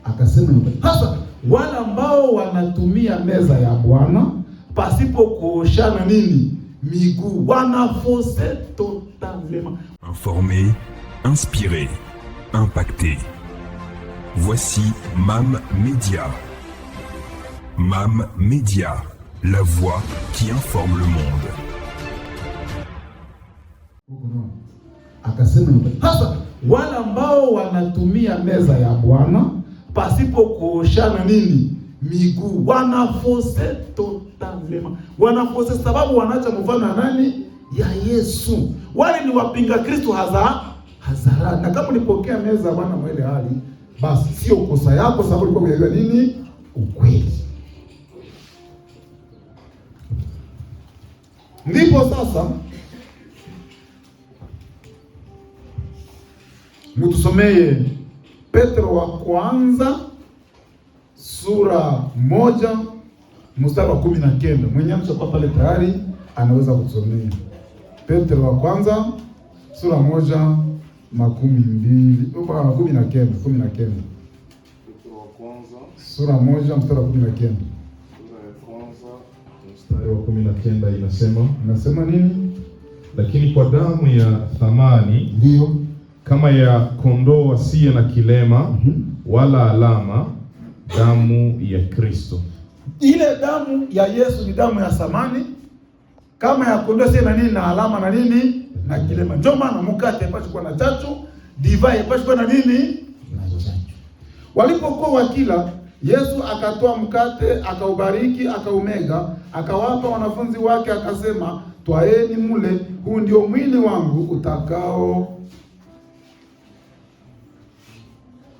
Akasema sasa wale ambao wanatumia meza ya Bwana pasipo kuoshana nini miguu, wanafose totalement. Informer, inspirer, impacter. Voici MAM Média. MAM Média, la voix qui informe le monde. Akasema sasa wale ambao wanatumia meza ya Bwana pasipo kuoshana nini miguu, wanafose totalement. Wanafose sababu wanaacha mfano ya nani? Ya Yesu. Wale ni wapinga Kristo hadharani. Na kama ulipokea meza ya Bwana mwele hali, basi sio kosa yako, sababu ulikuwa unajua nini ukweli. Ndipo sasa mutusomee Petro wa kwanza sura 1 mstari wa 19. Mwenye mshakuwa pale tayari anaweza kusomea. Petro wa kwanza sura 1 19. Petro wa kwanza sura 1 mstari wa 19. Mstari wa 19 inasema nini? Lakini kwa damu ya thamani, ndio kama ya kondoo asiye na kilema wala alama, damu ya Kristo. Ile damu ya Yesu ni damu ya thamani, kama ya kondoo asiye na nini na alama na nini na kilema. Ndio maana mkate ipashe kuwa na chachu, divai ipashe kuwa na nini na chachu. Walipokuwa wakila, Yesu akatoa mkate, akaubariki, akaumega, akawapa wanafunzi wake, akasema, twaeni mule, huu ndio mwili wangu utakao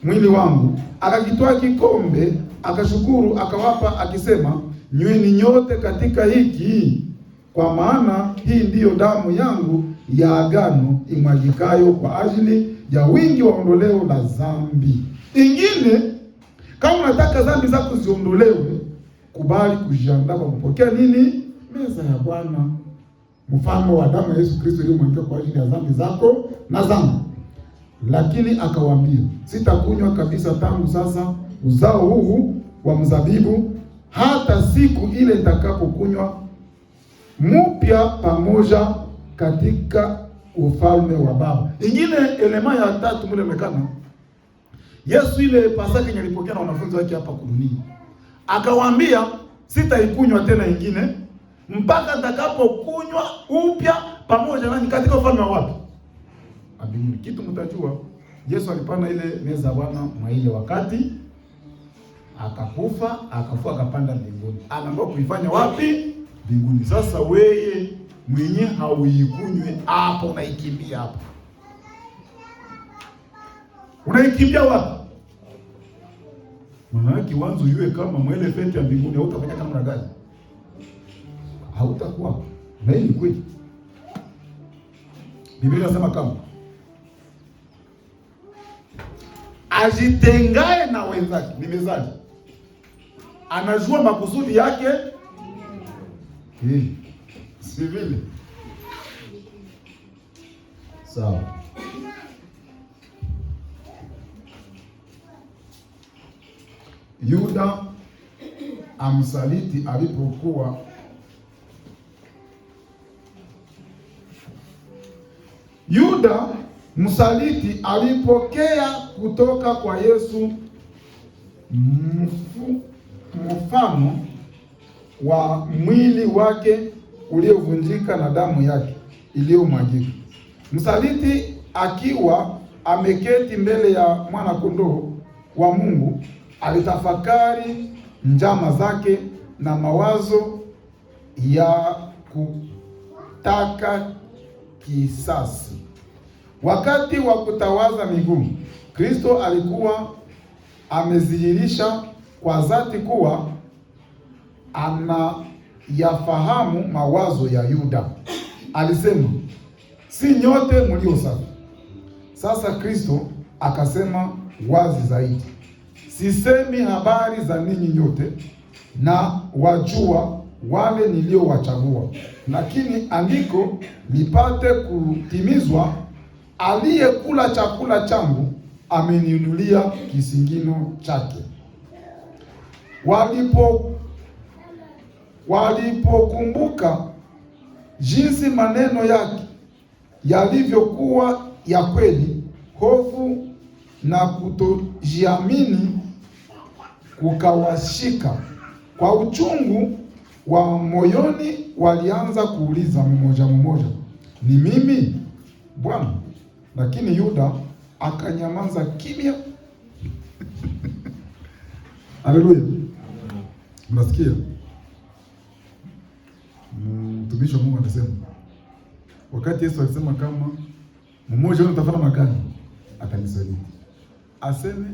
mwili wangu. Akakitoa kikombe, akashukuru, akawapa, akisema, nyweni nyote katika hiki, kwa maana hii ndiyo damu yangu ya agano, imwagikayo kwa ajili ya wingi wa ondoleo la dhambi. Ingine, kama unataka dhambi zako ziondolewe, kubali kujiandaa kwa kupokea nini? Meza ya Bwana, mfano wa damu ya Yesu Kristo iliyomwagika kwa ajili ya dhambi zako na zangu. Lakini akawaambia, sitakunywa kabisa tangu sasa uzao huu wa mzabibu, hata siku ile nitakapokunywa mpya pamoja katika ufalme wa Baba. Ingine elema ya tatu mule mekana, Yesu ile Pasaka alipokea na wanafunzi wake hapa kudunia, akawaambia, sitaikunywa tena ingine mpaka nitakapokunywa upya pamoja nani katika ufalme wa wapi? Mbinguni. Kitu mtajua, Yesu alipanda ile meza ya Bwana mwa ile wakati, akakufa, akafua, akapanda mbinguni. Anaambiwa kuifanya wapi? Mbinguni. Sasa wewe mwenye hauikunywe hapo, unaikimbia hapo. Unaikimbia wapi? Maana yake wanzo yue kama mwele fete ya mbinguni, hautafanya kama gani? Hautakuwa. Na hii ni kweli. Biblia inasema kama ajitengae na wenzake ni mezaji, anajua makusudi yake si vile. Sawa. Yuda amsaliti alipokuwa Yuda msaliti alipokea kutoka kwa Yesu mfano wa mwili wake uliovunjika na damu yake iliyomwagika. Msaliti akiwa ameketi mbele ya mwana kondoo wa Mungu, alitafakari njama zake na mawazo ya kutaka kisasi. Wakati wa kutawaza miguu, Kristo alikuwa amedhihirisha kwa dhati kuwa anayafahamu mawazo ya Yuda. Alisema, si nyote mlio safi. Sasa Kristo akasema wazi zaidi, sisemi habari za ninyi nyote, na wajua wale niliowachagua, lakini andiko lipate kutimizwa, aliyekula chakula changu ameniinulia kisingino chake. Walipokumbuka jinsi maneno yake yalivyokuwa ya kweli, hofu na kutojiamini kukawashika. Kwa uchungu wa moyoni walianza kuuliza mmoja mmoja, ni mimi Bwana? Lakini Yuda akanyamaza kimya. Haleluya. Mnasikia? Mtumishi wa Mungu anasema wakati Yesu alisema kama mmoja wenu atafanya magani atanisaliti, aseme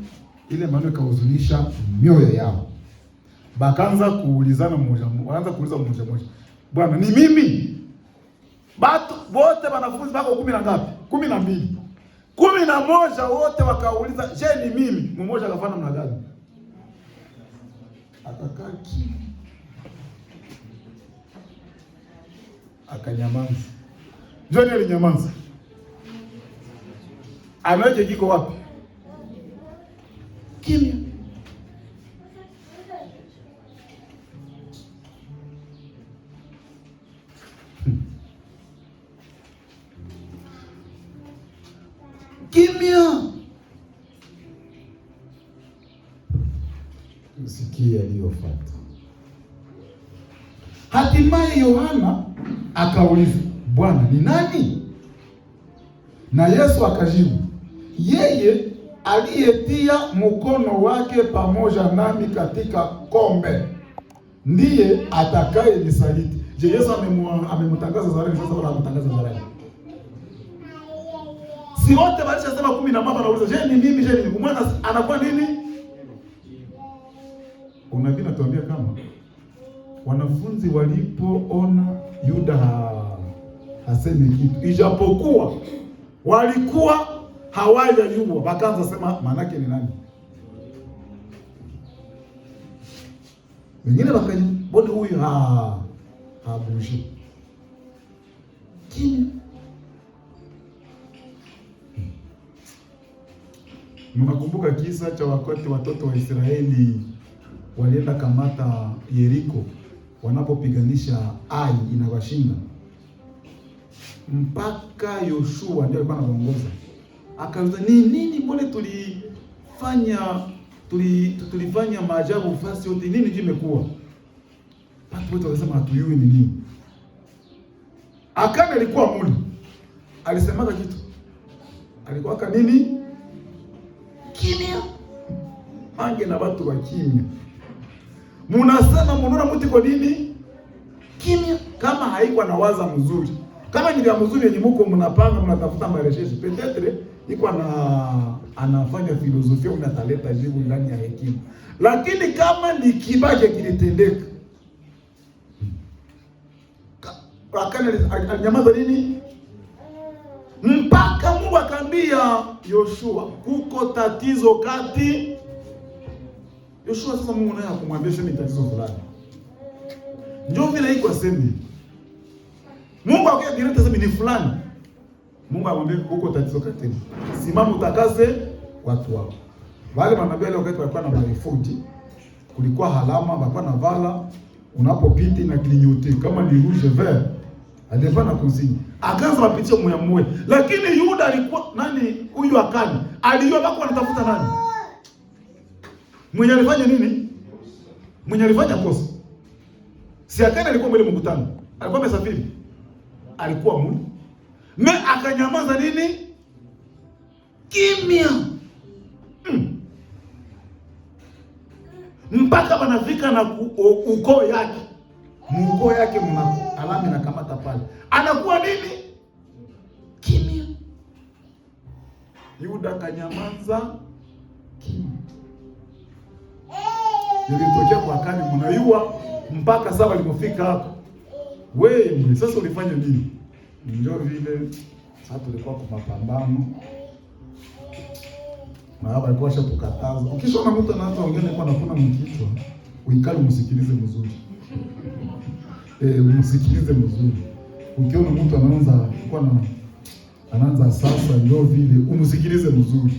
ile maneno ikahuzunisha mioyo yao. Bakaanza kuulizana mmoja mmoja, Bwana, ni mimi? Batu wote wanafunzi bako 10 na ngapi? 12. 11 wote wakauliza, je, ni mimi? Mmoja akafanya namna gani? Akakaa kimya, akanyamaza. John alinyamaza. Ameweke kiko wapi? Kimya. Kimya. Msikie aliyofuata. Hatimaye Yohana akauliza, Bwana, ni nani? Na Yesu akajibu, yeye aliyetia mkono wake pamoja nami katika kombe ndiye atakaye nisaliti. Je, Yesu amemtangaza Zarani sasa wala amemtangaza Zarani? Si wote walishasema 10 na mama anauliza, je, ni mimi? Je, ni mimi? Mwana anakuwa nini? Unabii natuambia kama wanafunzi walipoona Yuda hasemi kitu, ijapokuwa walikuwa hawajajua, wakaanza sema manake ni nani? Wengine wakajibona huyu habushi. Kimya. Mnakumbuka kisa cha wakati watoto wa Israeli walienda kamata Yeriko, wanapopiganisha Ai inawashinda, mpaka Yoshua ndio alikuwa anaongoza. Akauliza, nini mbona tulifanya maajabu fasi yote, nini ndio imekuwa? Watu wote wakasema hatujui ni nini. Akani alikuwa muli, alisemaga kitu, alikuwa kanini? Kimya. Mange na watu wa kimya. Munasema munaona mtu kwa nini? Kimya. Kama haikuwa na waza mzuri, kama ni vya mzuri yenye mko mnapanga mnatafuta marejesho, peut-être iko anafanya filosofia, unataleta jibu ndani ya hekima. Lakini kama ni kibaje kilitendeka, akana alinyamaza nini? Mpaka Mungu akaambia Yoshua, kuko tatizo kati. Yoshua sasa Mungu naye akamwambia sema tatizo fulani. Ndio vile iko sema. Mungu akaambia sema ni fulani. Mungu amwambia kuko tatizo kati. Simama utakaze watu wako. Wale manabii wale wakati walikuwa na marefuji, kulikuwa halama walikuwa na vala, unapopita na clignoter kama ni rouge vert, alikuwa na consigne. Akaanza mapitia mwe. Lakini Yuda alikuwa nani? Huyu Akani alijua bako anatafuta nani? Mwenye alifanya nini? Mwenye alifanya kosa. Si Akani alikuwa mbele mkutano. Alikuwa amesafiri. Alikuwa muli. Akanyamaza nini? Kimya. Mpaka wanafika na ukoo yake. Ukoo yake mna alama na kamata pale. Anakuwa nini? Kimya. Yuda kanyamaza kimya. Nilitokea kwa Akani, mnayua mpaka sasa walipofika hapo. Wewe sasa ulifanya nini? Ndio vile sasa tulikuwa kwa mapambano. Na hapa alikuwa shatukataza. Ukishaona mtu anaanza ongea kwa anafuna mkichwa, uikale msikilize mzuri. Msikilize mzuri. Ukiona mtu anaanza sasa ndio vile umsikilize mzuri.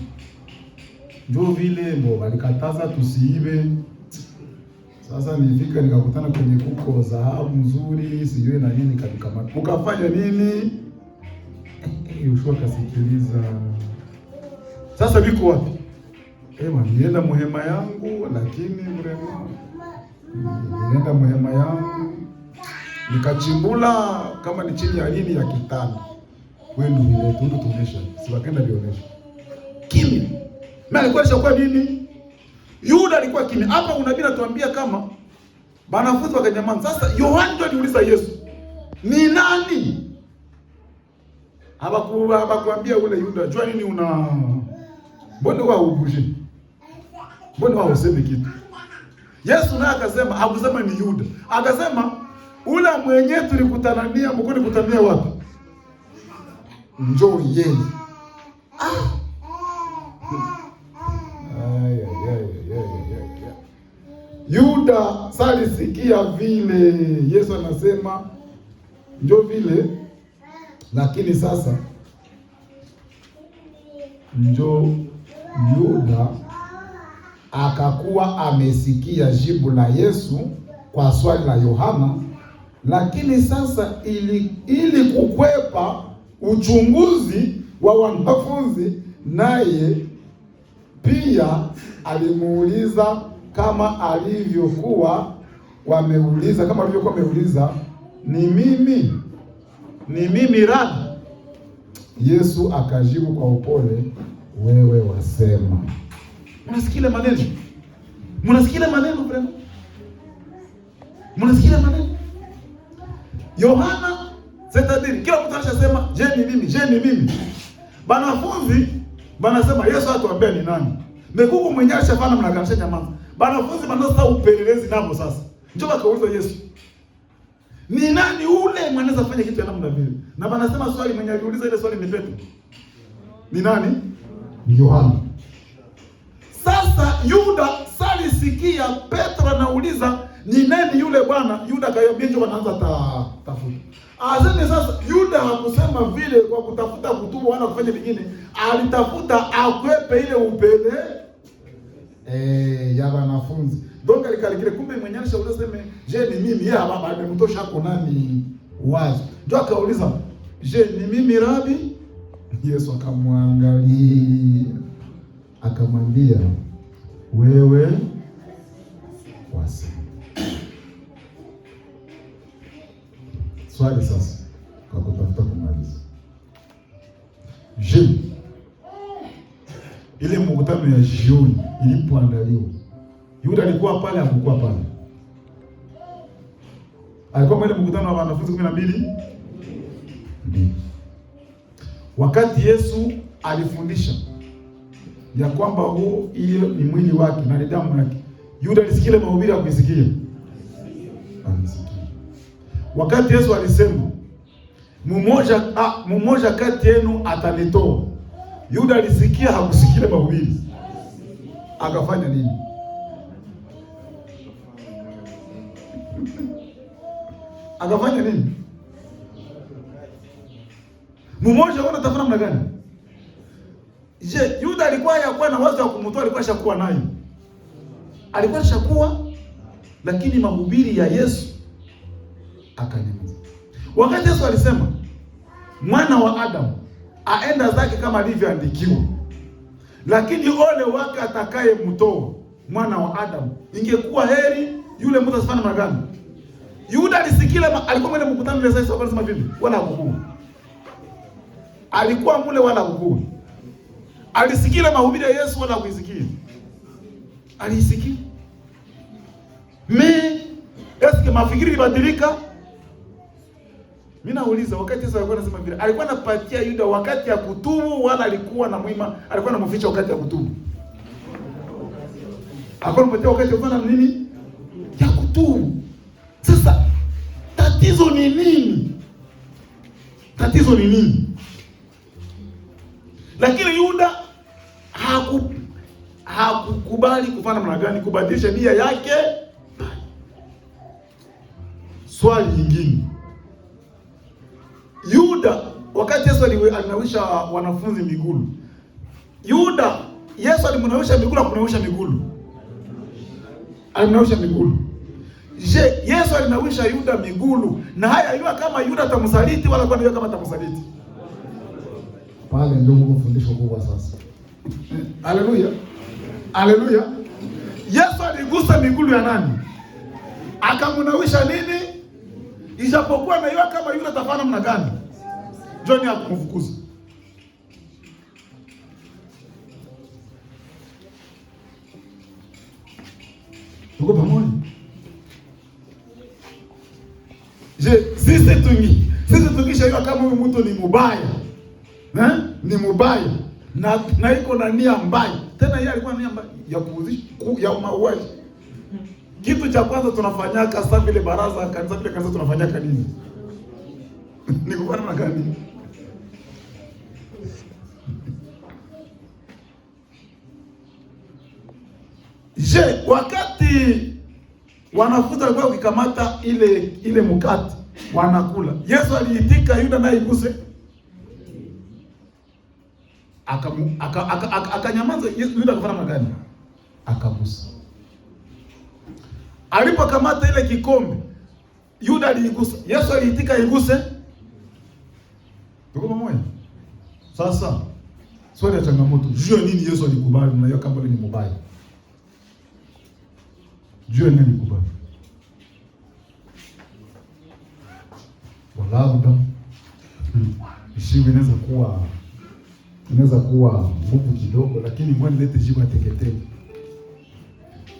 njoo vile mbo walikataza tusiibe. Sasa nilifika nikakutana kwenye kuko dhahabu nzuri, sijui na nini, nikakamata. Ukafanya nini? Yoshua kasikiliza. Sasa biko wapi? Nienda muhema yangu, lakini mrembo. Nienda muhema yangu. Nikachimbula kama ni chini ya nini ya kitanda. Wewe ndio ile tuonyesha. Si wakenda vionyesha. Kimya. Na alikuwa alishakuwa nini? Yuda alikuwa kimya. Hapa unabii tuambia kama wanafunzi wakanyamaza. Sasa Yohana ndio aliuliza Yesu, "Ni nani?" Habakuambia ule Yuda, "Jua nini una mbona wao ubuji? Mbona wao useme kitu?" Yesu naye akasema, hakusema ni Yuda. Akasema, "Ule mwenyewe tulikutanania, mkoni kutania wapi? Njoo yeye." Yuda salisikia vile Yesu anasema njoo vile, lakini sasa njoo Yuda akakuwa amesikia jibu la Yesu kwa swali la Yohana, lakini sasa ili kukwepa uchunguzi wa wanafunzi, naye pia alimuuliza kama alivyokuwa wameuliza, "Ni mimi Rabi?" Yesu akajibu kwa upole, "Wewe wasema." Mnasikia maneno? Mnasikia maneno bwana? Mnasikia maneno? Yohana c'est-à-dire kila mtu anasema, "Je, ni mimi?" Banafunzi banasema Yesu atuambia ni nani? Mekuku mwenye alishafana mnakanisha nyamaza. Banafunzi banasa upelelezi nabo sasa. Njoo bakauliza Yesu, "Ni nani ule mwanaweza fanya kitu ya namna vile?" Na banasema swali mwenye aliuliza ile swali ni Petro. Ni nani? Ni Yohana. Sasa Yuda salisikia Petro anauliza ni nani yule bwana, Yuda akayambia njoo wanaanza tafuta. Asante. Sasa Yuda hakusema vile kwa kutafuta kutubu wala kufanya vingine, alitafuta akwepe ile upele ya wanafunzi. Donc alikalikile kumbe mwenyewe alishauri sema, "Je, ni mimi?" Yeye baba amemtosha kwa nani wazi. Ndio akauliza, "Je, ni mimi Rabi?" Yesu akamwangalia akamwambia, "Wewe wasema." Swali sasa kwa kutafuta kumaliza. Je, ile mkutano ya jioni ilipoandaliwa, Yuda alikuwa pale? Hakukuwa pale? Alikuwa pale mkutano wa wanafunzi 12? Ndio. Wakati Yesu alifundisha ya kwamba hiyo ni mwili wake na ni damu yake, Yuda alisikia mahubiri au kusikia? Alisikia. Wakati Yesu alisema mmoja kati yenu atanitoa, Yuda alisikia hakusikia mahubiri? Akafanya nini? Akafanya nini? Mmoja wana tafuna mna gani? Je, Yuda alikuwa yakuwa na wazo wa kumtoa? Alikuwa shakuwa nayo, alikuwa shakuwa, lakini mahubiri ya Yesu akanyamaza. Wakati Yesu alisema mwana wa Adamu aenda zake kama alivyoandikiwa, lakini ole wake atakaye mtoa mwana wa Adamu, ingekuwa heri yule mtu asifanye magano. Yuda alisikia, alikuwa mwenye mkutano ile sasa, wakasema vipi? Wala hakukua. Alikuwa mule wala hakukua. Alisikia mahubiri ya Yesu wala hakuisikia? Alisikia. Eske mafikiri ibadilika? Mimi nauliza, wakati Yesu alikuwa anasema vile, alikuwa anapatia Yuda wakati ya kutubu wala alikuwa na mwima, alikuwa anamficha wakati ya kutubu? Alikuwa anapatia wakati ya kufanya nini? Ya kutubu. Sasa tatizo ni nini? Tatizo ni nini? Lakini Yuda hakukubali kufanya namna gani? Kubadilisha nia yake. Swali nyingine, Yuda wakati Yesu alinawisha wanafunzi miguu, Yuda Yesu alimnawisha miguu, akunawisha miguu. Alimnawisha miguu. Je, Yesu alinawisha Yuda miguu, na haya yua kama Yuda atamsaliti wala kwa ndio kama atamsaliti? Pale ndio Mungu fundisho kubwa sasa. Haleluya. Haleluya. Yesu aligusa miguu ya nani? Akamnawisha nini? Ijapokuwa na yua kama Yuda atafanya namna gani? John akumfukuza. Tuko pamoja? Je, sisi tukishajua kama huyu mtu ni mubaya, ni mubaya na iko na nia mbaya. Tena yeye alikuwa na nia mbaya ya kuuzisha, ya mauaji. Kitu cha kwanza tunafanyaka sasa vile baraza kanisa vile kanisa tunafanyaka nini? Ni kufanya na gani? Je, wakati wanafunzi walikuwa wakikamata ile mkate wanakula, Yesu aliitika Yuda naye iguse? Akanyamaza. Yuda akafanya magani? Akagusa. Alipokamata ile kikombe, Yuda aliigusa, Yesu aliitika iguse? Tuko pamoja? Sasa swali ya changamoto, jua nini Yesu alikubali na yeye kama ni mubaya? Jua nini alikubali? Labda ishiwi inaweza kuwa nguvu kidogo, lakini mwani lete jibu ateketeke.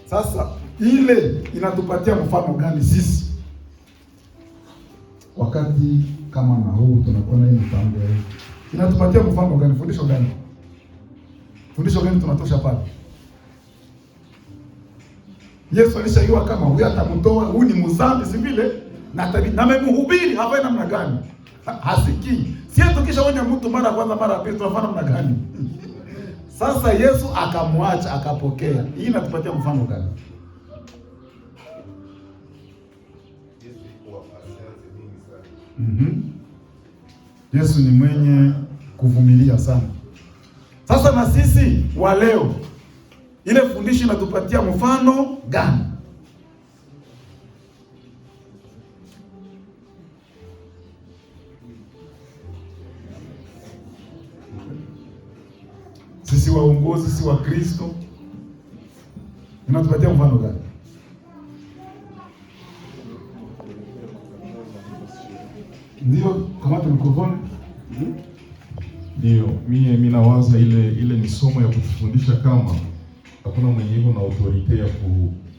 Sasa ile inatupatia mfano gani sisi wakati kama na huu tunakuwa na mpango hii? Inatupatia mfano gani? Fundisho gani? Fundisho gani tunatosha pale? Yesu alishajua kama huyu atamtoa, huyu ni mzambi si vile, na memhubiri hafai namna gani? Hasikii. Sisi tukishaonya mtu mara kwanza mara pili tunafanya namna gani? Sasa Yesu akamwacha akapokea. Hii inatupatia mfano gani? Yesu ni mwenye kuvumilia sana. Sasa na sisi wa leo ile fundisho inatupatia mfano gani? Sisi waongozi, si wa Kristo, inatupatia mfano gani? Ndio, kama tulikofoni. Ndio, mimi nawaza ile ni somo ya kutufundisha kama hakuna mwenye hivyo na autorite ya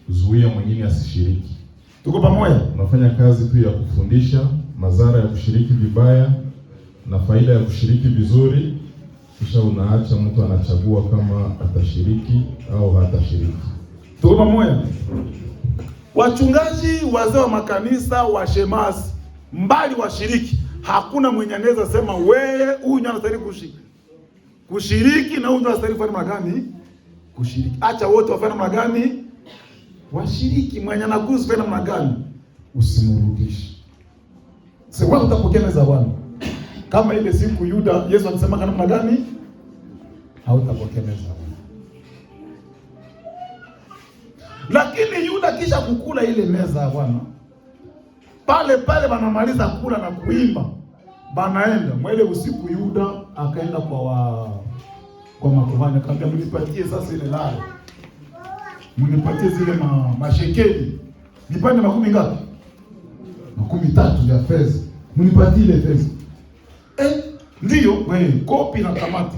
kuzuia mwingine asishiriki. Tuko pamoja? Unafanya kazi tu ya kufundisha madhara ya kushiriki vibaya na faida ya kushiriki vizuri, kisha unaacha mtu anachagua kama atashiriki au hatashiriki. Tuko pamoja? Wachungaji, wazee wa makanisa, washemasi, mbali washiriki, hakuna mwenye anaweza sema wewe huyu anastahili kushiriki na huyu anastahili kufanya magani kushiriki. Acha wote wafanye magani washiriki. Mwenye anagusa fanya magani usimrudishe. Sasa wewe utapokea meza Bwana. Kama ile siku Yuda Yesu alisema kana magani hautapokea meza Bwana. Lakini Yuda kisha kukula ile meza ya Bwana, pale wanamaliza kula na kuimba, banaenda mwele usiku. Yuda akaenda kwa makuhani akamwambia, mnipatie sasa ile lala, mnipatie zile mashekeli, nipande makumi ngapi? 13 ya fedha, mnipatie ile fedha. Ndio wewe kopi na kamati.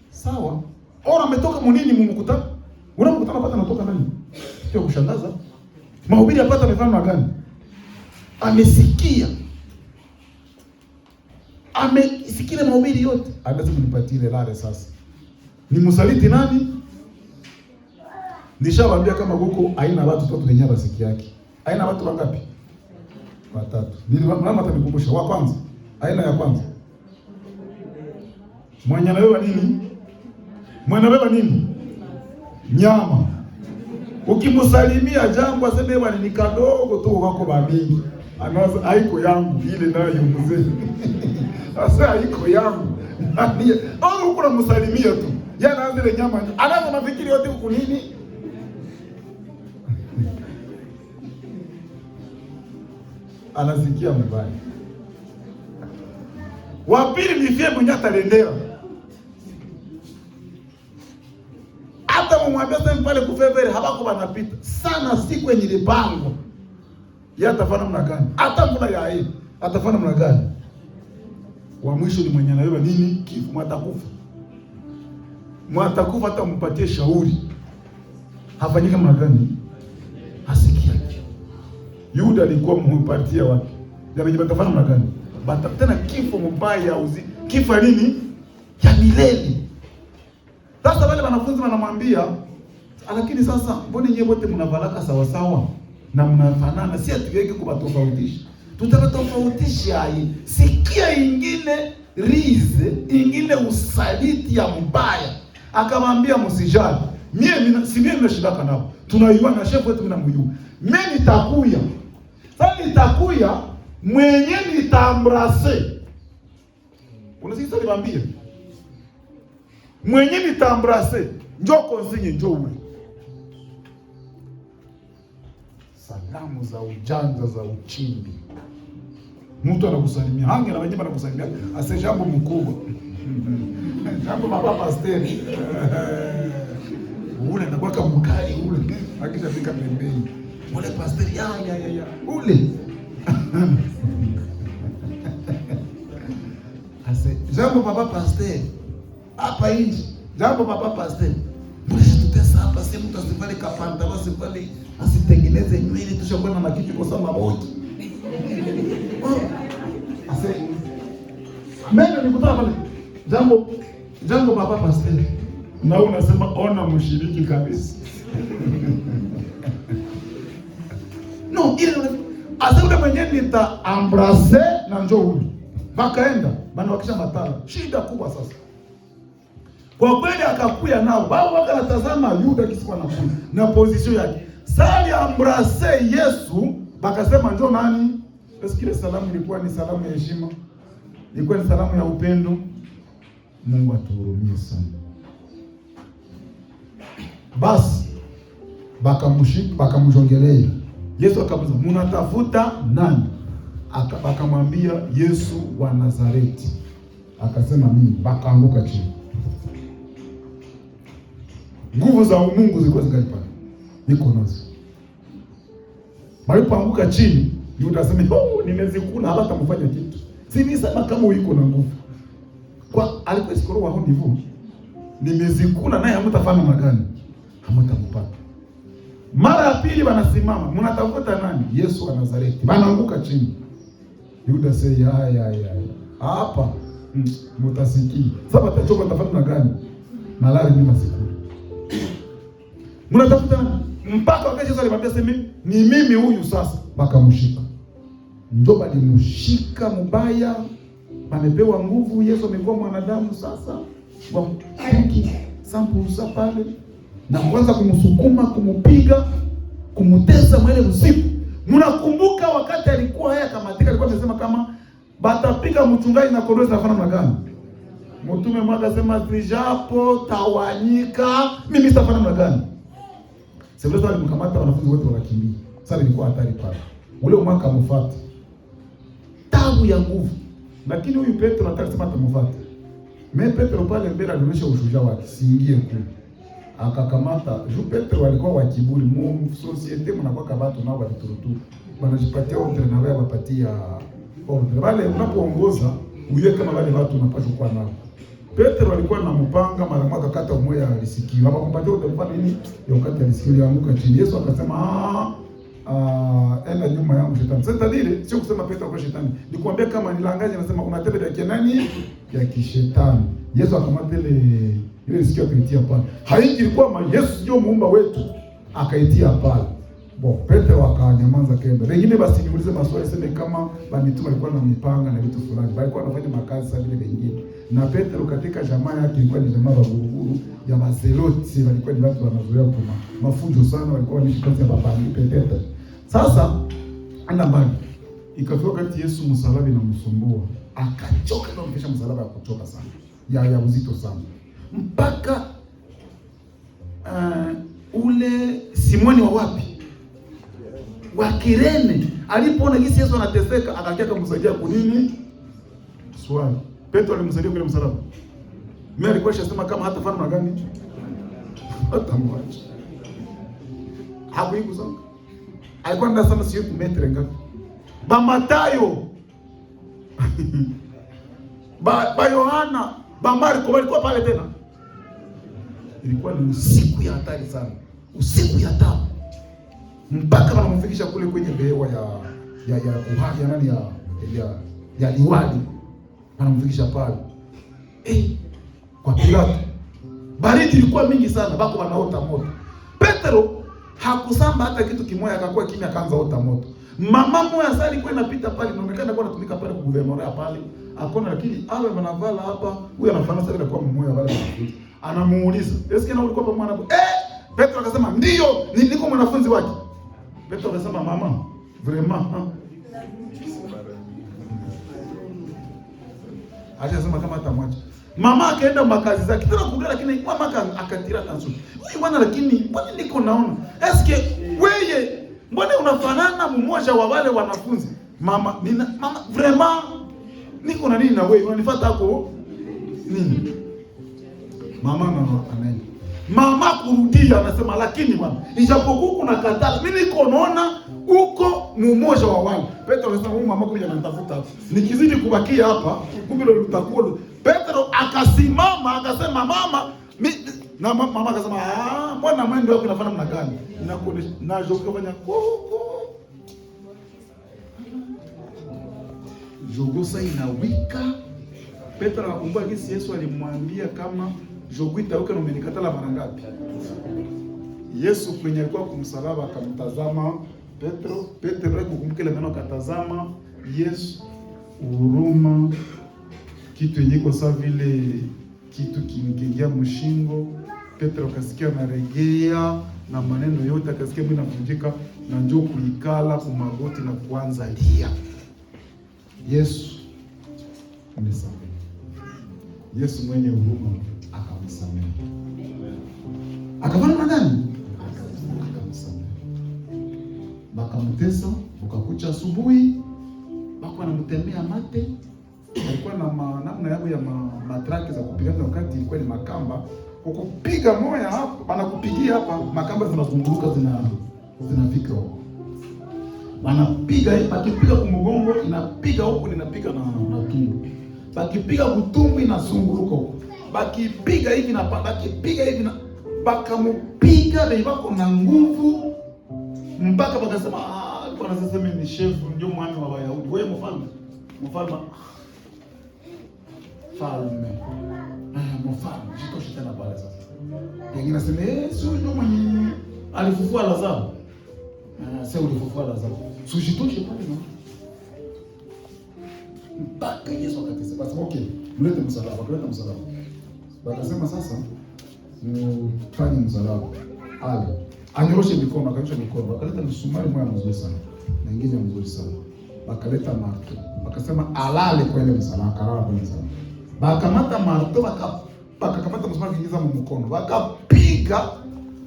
Sawa. Ora umetoka munini mumkutano? Unamkutana pata natoka nani? Sio kushangaza. Mahubiri yapata mifano gani? Amesikia mahubiri yote, anaweza kunipatia ile lale. Sasa ni msaliti nani? Nishawaambia kama huko haina watu tatu wenye basiki yake. Haina watu wangapi? Watatu. Mama atanikumbusha. Wa kwanza, aina ya kwanza, mwenye anabeba nini? Mwenye anabeba nini? Nyama. Ukimsalimia jambo aseme bwana ni kadogo tu wako babingi. Anaanza haiko yangu ile nayo mzee. Sasa haiko yangu. Au uko unamsalimia tu. Yeye anaanza ile nyama, anaanza mafikiri yote huku nini? Anasikia mbaya. Wa pili ni fie mwenye atalendera. Hata mumwambia sasa pale kufevere habako banapita. Sana siku yenye lipango. Yeye atafanya namna gani? Hata mbona ya hii atafanya namna gani? Wa mwisho ni mwenye anaiba nini? Kifo, mwatakufa. Mwatakufa hata mpatie shauri. Hafanyika namna gani? Hasikia. Yuda alikuwa mumpatia watu. Ndio batafanya namna gani? Batakutana kifo mbaya uzi. Kifo nini? Ya milele. Sasa wale wanafunzi wanamwambia, lakini sasa mbona nyinyi wote mnavalaka sawa sawa na mnafanana, si atuweke kubatofautisha. Tutatofautisha hii. Sikia ingine rize, ingine usaliti ya mbaya. Akamwambia msijali. Mimi ninashidaka nao. Tunaiwa na chef wetu mnamjua. Mimi nitakuya. Sasa nitakuya mwenye nitambrase. Unasikia niwaambie? Mwenye nitambrase, njoo konsinye njoo ule. Salamu za ujanja za uchimbi. Mtu anakusalimia, hange na wenyewe anakusalimia, ase jambo mkubwa. Jambo baba pastor. Ule anakuwa kama mkali ule, akishafika pembeni. Ule pastor ya ule. Ase jambo baba pastor. Hapa nje, jambo baba pastor. Mnashitutesa hapa, si mtu asivale kapanda, asivale, asitengeneze nywele, tushakuwa na kitu kwa sababu maboti. Ase mimi nikutana pale. Jambo baba pastor. Na unasema ona mshiriki kabisa. No, ile ule mwenyewe nitaambrase na njoo huyu. Bakaenda, bana wakisha matala. Shida kubwa sasa. Kwa kweli akakuya nao. Bao wakanatazama Yuda kisikuwa na kuja na position yake. Sali ambrase Yesu, bakasema njoo nani? Esikile salamu ilikuwa ni salamu ya heshima. Ilikuwa ni salamu ya upendo. Mungu atuhurumie sana. Basi bakamjongelea. Yesu akamuuliza, "Mnatafuta nani?" Akamwambia Yesu wa Nazareti. Akasema mimi. Bakaanguka chini. Nguvu za Mungu zilikuwa zikalipa. Niko nazo. Walipoanguka chini, Yuda asema, "Oh, nimezikula hata mfanya kitu." Si nisema kama uko na nguvu. Kwa alikuwa sikoro wao ndivyo. Nimezikula naye hamtafanya magani. Hamtampata. Mara ya pili wanasimama, "Mnatafuta nani?" Yesu wa Nazareti. Wanaanguka chini. Yuda sasa haya. Hapa mtasikia. Sasa watachoka tafadhali na gani? Malali mimi masikuli. Mnatafuta nani? Mpaka wakati Yesu alimwambia sema, "Ni mimi huyu sasa." Bakamshika. Ndio balimshika mbaya. Amepewa nguvu, Yesu amekuwa mwanadamu sasa. Wamki sampuza pale na kuanza kumsukuma, kumupiga, kumutesa mwele usiku. Mnakumbuka wakati alikuwa haya kamatika, alikuwa amesema kama batapiga mchungaji na kondoo zinafana na gani? Mtume mmoja akasema, "Zijapo tawanyika, mimi sitafanya na gani?" Sasa alimkamata wanafunzi wote wakakimbia. Sasa ilikuwa hatari pale. Ule mwaka mfuata. Tabu ya nguvu. Lakini huyu Petro anataka kusema atamfuata. Petro pale mbele alionyesha ushujaa wake, siingie kule. Akakamata, Petro alikuwa wa kiburi, societe mnakuwa kabatu nao waliturutu. Wanajipatia ordre na wao wapatia ordre. Wale unapoongoza, uye kama wale watu unapaswa kuwa nao. Petro alikuwa na mpanga mara moja kata mmoja alisikiwa. Hapa kumpatia ordre kwa nini? Ya wakati alisikiwa anguka chini. Yesu akasema, enda nyuma yangu shetani. Sasa dile sio kusema Petro kwa shetani. Nikwambia kama nilangaje nasema unatenda ya nani? Ya kishetani. Yesu akamwambia ile sikio akaitia pale. Haingilikuwa Yesu ndio muumba wetu. Akaitia pale. Petro akanyamaza kenda. Wengine basi niulize maswali sema kama mitume walikuwa na mipanga na vitu fulani. Walikuwa wanafanya makazi sana vile wengine. Na Petro katika jamaa yake ilikuwa ni jamaa wa guruguru ya mazeloti, walikuwa ni watu wanazoea kuma mafunzo sana, walikuwa wanaishi kati ya babani Petro. Sasa anda mbali. Ikafika wakati Yesu msalaba inamsumbua. Akachoka na mkesha msalaba ya kuchoka sana. Ya uzito sana. Mpaka ule Simoni wa wapi? Wa Kirene. Alipoona jinsi Yesu anateseka, akakia kumsaidia kwa nini? Swali. Petro alimsaidia kule msalaba. Mimi alikuwa shasema kama hata fana gani? Hata mwacha. Hakuigusanga. Alikuwa ndasema sio kumetre ngapi. Ba Matayo. ba Yohana, ba Marko walikuwa pale tena. Ilikuwa ni usiku ya hatari sana. Usiku ya tabu. Mpaka wanamfikisha kule kwenye behewa ya kuhani nani ya liwali. Wanamfikisha pale. Kwa Pilato. Baridi ilikuwa mingi sana, bako wanaota moto. Petro hakusamba hata kitu kimoja, akakuwa kimya, akaanza ota moto. Mama moja sasa alikuwa inapita pale, inaonekana kwa anatumika pale kwa gouvernement pale. Akona lakini awe wanavala hapa, huyu anafanana sana kwa mmoja wale. Anamuuliza, "Eske na ulikuwa pamoja na?" Petro akasema, "Ndio, niko mwanafunzi wake." Petro akasema, "Mama, vraiment." Hajasema kama atamwacha. Mama akaenda makazi zake. Tena kurudia, lakini mama akatira tansu. Huyu bwana, lakini mbona niko naona? Eske wewe mbona unafanana mmoja wa wale wanafunzi? Mama vraiment niko na nini na wewe? Unanifuata hapo nini? Mama anaenda. Mama kurudia anasema, lakini bwana, ijapokuwa kuna katala, mimi niko naona uko mmoja wa wale. Petro anasema, huyu mama kuja anatafuta hapo. Nikizidi kubakia hapa, kumbe ndio utakuwa. Petro akasimama akasema, mama na mama akasema, mbona mwendo wako unafanya namna gani? Ninakuonesha na jogo kufanya jogo sasa inawika. Petro anakumbuka jinsi Yesu alimwambia kama jogo itaweka na umenikatala mara ngapi? Yesu kwenye alikuwa kumsalaba akamtazama Petro akukumbuka ile neno, akatazama Yesu, huruma, kitu yenye kwa sawa vile kitu kimkingia mshingo. Petro akasikia naregea na maneno yote, akasikia mwili unavunjika na njoo kuikala kwa magoti na kuanza lia. Yesu amesamehe. Yesu mwenye huruma akamsamehe. Akafanya nani? Akamsamehe. Bakamtesa, ukakucha asubuhi, bako anamtemea mate. Alikuwa na namna yao ya matraki za kupigana, wakati ilikuwa ni makamba. Kukupiga moya hapo, anakupigia hapa, makamba zinazunguruka zinafika huko. Wanapiga hivi, akipiga kumgongo inapiga huko, inapiga na tumbo. Bakipiga kutumbo inazunguruka huko. Bakipiga hivi na bakipiga hivi na bakamupiga na ibako na nguvu mpaka bakasema, bwana sasa mimi ni chef, ndio mwami wa Wayahudi. Wewe mfalme mfalme jitoshe tena pale sasa. Wengine nasema Yesu ndio mwenye alifufua Lazaro. Sasa ulifufua Lazaro. Sujitoshe pale na mpaka Yesu akatesa. Basi okay, mlete msalaba, kuleta msalaba. Bakasema sasa mfanye msalaba. Anyoroshe mikono, akanyosha mikono. Bakaleta msumari mmoja mzuri sana. Na ingine mzuri sana. Bakaleta marto. Bakasema alale kwa ile msalaba, akalala kwa msalaba. Bakamata marto, bakakamata msumari kiingiza mkono. Bakapiga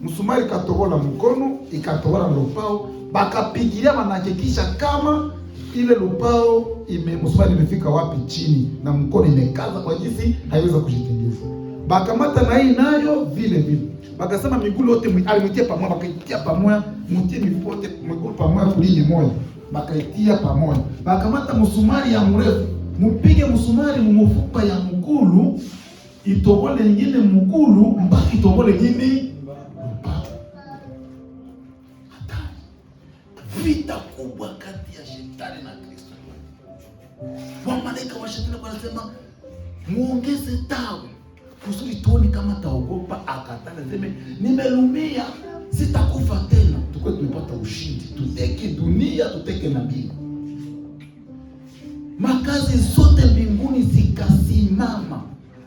msumari, katobola mkono, ikatobola lupao. Bakapigilia, wanahakikisha kama ile lupao msumari imefika wapi chini na mkono imekaza kwa jinsi haiweza kujitingiza. Bakamata na hii nayo vile vile. Bakasema miguu yote alimtia pamoja, bakaitia pamoja, mtie mipote miguu pamoja kulinye moja. Bakaitia pamoja. Bakamata msumari ya mrefu, mpige msumari mumufupa ya mgulu, itobole nyingine mgulu mpaka itobole nyingine. Hatari. Vita kubwa kati ya shetani na Kristo. Wamalaika wa shetani wanasema muongeze tawi kusudi tuone kama taogopa. Akatana sema nimelumia, sitakufa tena, tukwe tumepata ushindi, tuteke dunia, tuteke na mbingu. Makazi zote mbinguni zikasimama,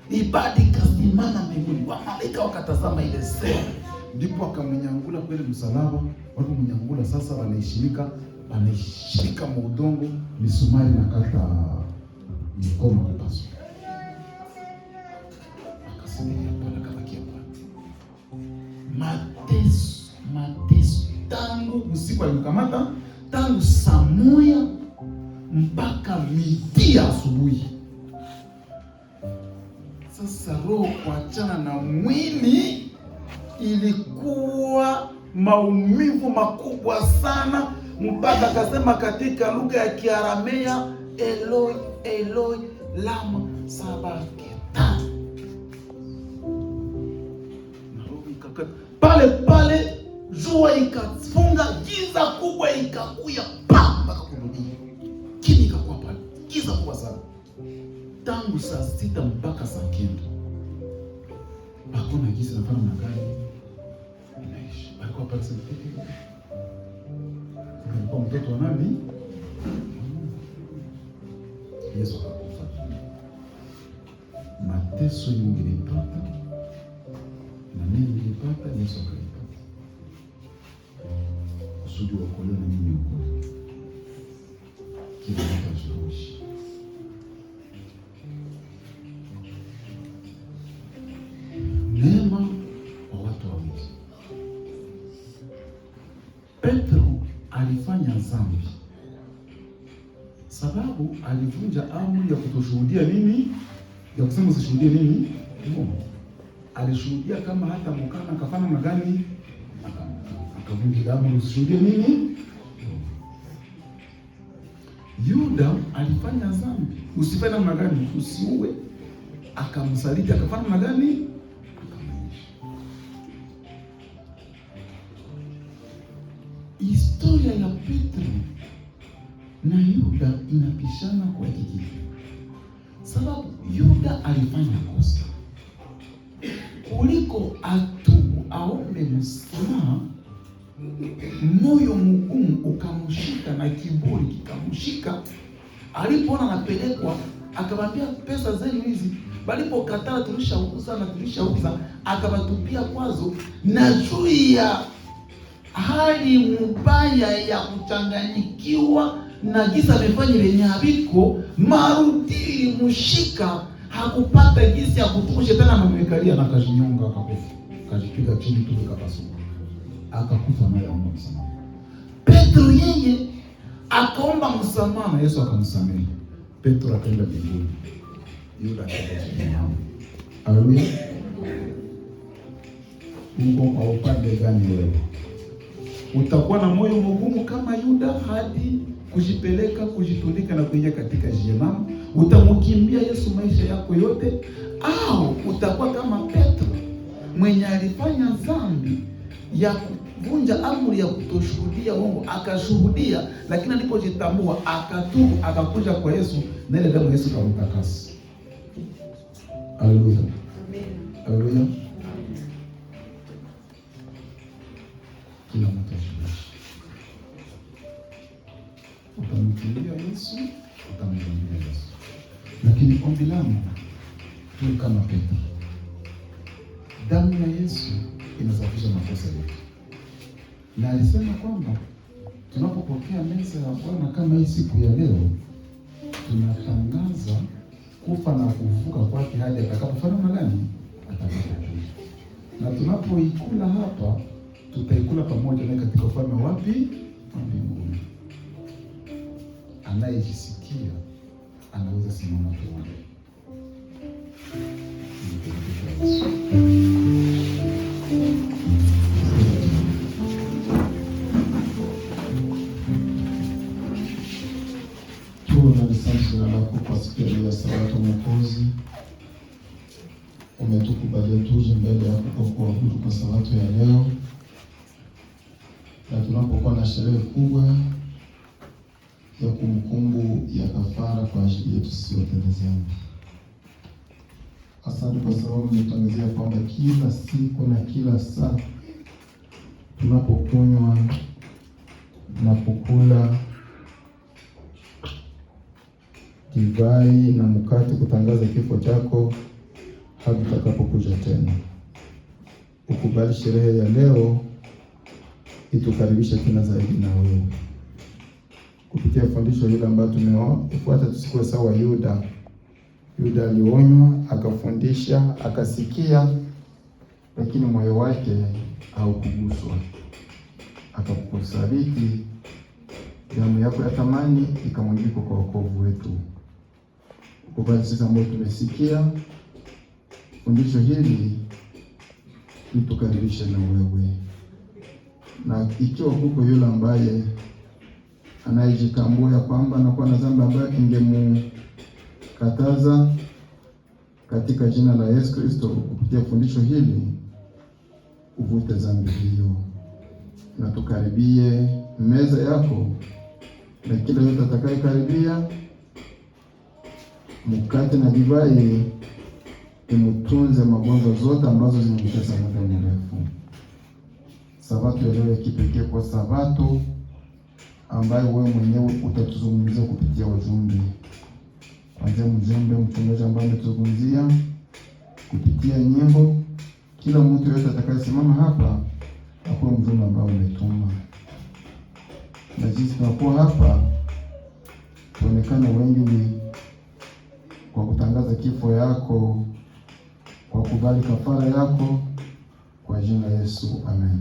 ibada ikasimama mbinguni. Wamalaika wakatazama ile sehemu, ndipo akamnyangula kweli msalaba. Walipomnyangula sasa, wanashika muudongo, misumari na kata mikono kupaswa. mateso tangu usiku alimkamata, tangu saa moja mpaka midi asubuhi. Sasa roho kuachana na mwili ilikuwa maumivu makubwa sana, mpaka akasema katika lugha ya Kiaramea, Eloi Eloi lama sabakthani. Na roho ikakata pale pale, jua ikafunga, giza kubwa ikakuya mpaka kurudia. Kini ikakuwa pale, giza kubwa sana, tangu saa 6 mpaka saa 9. Hakuna giza nafana na gani inaishi. Alikuwa pale sasa. Alikuwa mtoto wa nani? Yesu akakufa. Mateso nilipata na mimi nilipata, Yesu akaipata. Kusudi wakolewe na mimi ukolewe. Kila mtu ashuhushi. Neema kwa watu wawili. Petro alifanya dhambi sababu alivunja amri ya kutoshuhudia nini? Ya kusema usishuhudie nini? Mungu. Alishuhudia kama hata mkana akafanya magani? Akavunja amri usishuhudie nini? Yuda alifanya dhambi. Usifanye magani? Usiue. Akamsaliti, akafanya magani? Historia ya Petro na Yuda inapishana kwa kijiji, sababu Yuda alifanya kosa. Kuliko atubu aombe msamaha, moyo mgumu ukamshika na kiburi kikamshika. Alipoona anapelekwa, akamwambia pesa zenu hizi balipokataa tulishauza, akabatupia kwazo. Na juu ya hali mbaya ya kuchanganyikiwa na giza amefanya lenye habiko, marudili mshika, hakupata gisi ya kutosha tena, mamekalia na kajinyonga, akakufa, kajipiga chini tu kapasuka, akakufa naye aomba msamaha. Petro yeye akaomba msamaha na Yesu akamsamehe. Petro akaenda mbinguni, Yuda akaenda. Haleluya. Mungu kwa upande gani wewe? Utakuwa na moyo mgumu kama Yuda hadi kujipeleka, kujitundika na kuingia katika jehanamu? Utamkimbia Yesu maisha yako yote? Au utakuwa kama Petro mwenye alifanya dhambi ya kuvunja amri ya kutoshuhudia uongo, akashuhudia, lakini alipojitambua akatubu, akakuja kwa Yesu, na ile damu Yesu kamtakasa. Haleluya. Haleluya. Kila mtu utamkimbia Yesu, utamkimbia Yesu. Lakini ombi langu tuwe kama Petro. Damu ya Yesu inasafisha makosa yetu. Na alisema kwamba tunapopokea meza ya Bwana kama hii siku ya leo, tunatangaza kufa na kufufuka kwake hadi atakapofanya magani? Atakapokuja. Na tunapoikula hapa, tutaikula pamoja naye katika ufalme wapi? Mbinguni. Anayejisikia anaweza simama tuone. Kwa siku ya Sabato Mwokozi, umetukubalia tuje mbele yako kwa kuabudu kwa Sabato ya leo, na tunapokuwa na sherehe kubwa ya kumbukumbu ya kafara kwa ajili yetu sisi watenda dhambi. Asante kwa sababu umetangazia kwamba kila siku na kila saa tunapokunywa na kukula divai na mkate kutangaza kifo chako hadi utakapokuja tena. Ukubali sherehe ya leo itukaribishe tena zaidi na wewe. Kupitia fundisho hili ambalo tumefuata, tusikuwe sawa Yuda. Yuda alionywa, akafundisha, akasikia, lakini moyo wake haukuguswa. Akakusaliti, damu yako ya thamani ikamwagika kwa wokovu wetu. Kwa sisi ambao tumesikia fundisho hili, tukaribishe na wewe, na ikiwa huko yule ambaye anayejitambua ya kwamba anakuwa na dhambi ambayo ingemkataza, katika jina la Yesu Kristo, kupitia fundisho hili uvute dhambi hiyo, na tukaribie meza yako, na kila yote atakayekaribia mkate na divai imutunze magonjwa zote ambazo zimemtesa muda mrefu. Sabato ya leo ya kipekee kwa Sabato ambayo wewe mwenyewe utatuzungumzia kupitia wajumbe. Kwanza mjumbe mchungaji ambaye ametuzungumzia kupitia nyimbo, kila mtu yote atakayesimama hapa akuwe mjumbe ambao umetuma. Na sisi tunakuwa hapa tuonekane wengi kwa kutangaza kifo yako, kwa kubali kafara yako, kwa jina la Yesu, amen.